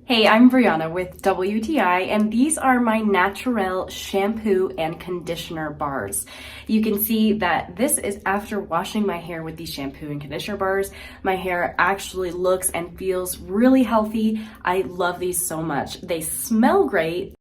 Hey, I'm Brianna with WTI, and these are my Naturel shampoo and conditioner bars. You can see that this is after washing my hair with these shampoo and conditioner bars. My hair actually looks and feels really healthy. I love these so much. They smell great.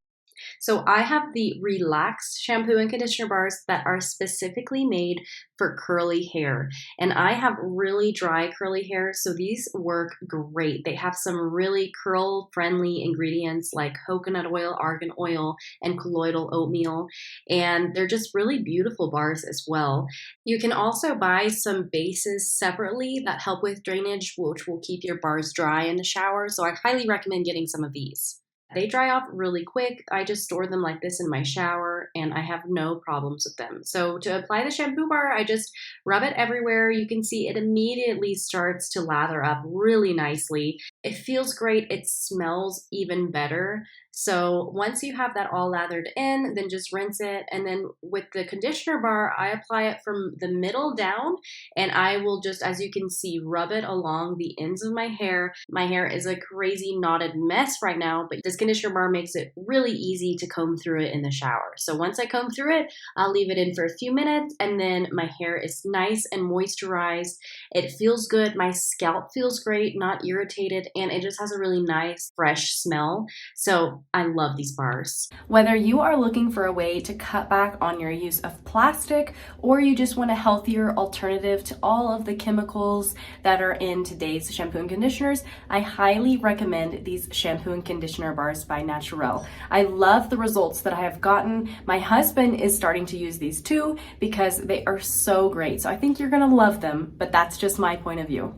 So I have the Relax shampoo and conditioner bars that are specifically made for curly hair. And I have really dry curly hair, so these work great. They have some really curl-friendly ingredients like coconut oil, argan oil, and colloidal oatmeal. And they're just really beautiful bars as well. You can also buy some bases separately that help with drainage, which will keep your bars dry in the shower. So I highly recommend getting some of these. They dry off really quick. I just store them like this in my shower and I have no problems with them. So to apply the shampoo bar, I just rub it everywhere. You can see it immediately starts to lather up really nicely. It feels great. It smells even better. So once you have that all lathered in, then just rinse it. And then with the conditioner bar, I apply it from the middle down and I will just, as you can see, rub it along the ends of my hair. My hair is a crazy knotted mess right now, but this conditioner bar makes it really easy to comb through it in the shower. So once I comb through it, I'll leave it in for a few minutes and then my hair is nice and moisturized. It feels good. My scalp feels great, not irritated, and it just has a really nice, fresh smell. So I love these bars. Whether you are looking for a way to cut back on your use of plastic or you just want a healthier alternative to all of the chemicals that are in today's shampoo and conditioners, I highly recommend these shampoo and conditioner bars by Naturel. I love the results that I have gotten. My husband is starting to use these too because they are so great. So I think you're gonna love them, but that's just my point of view.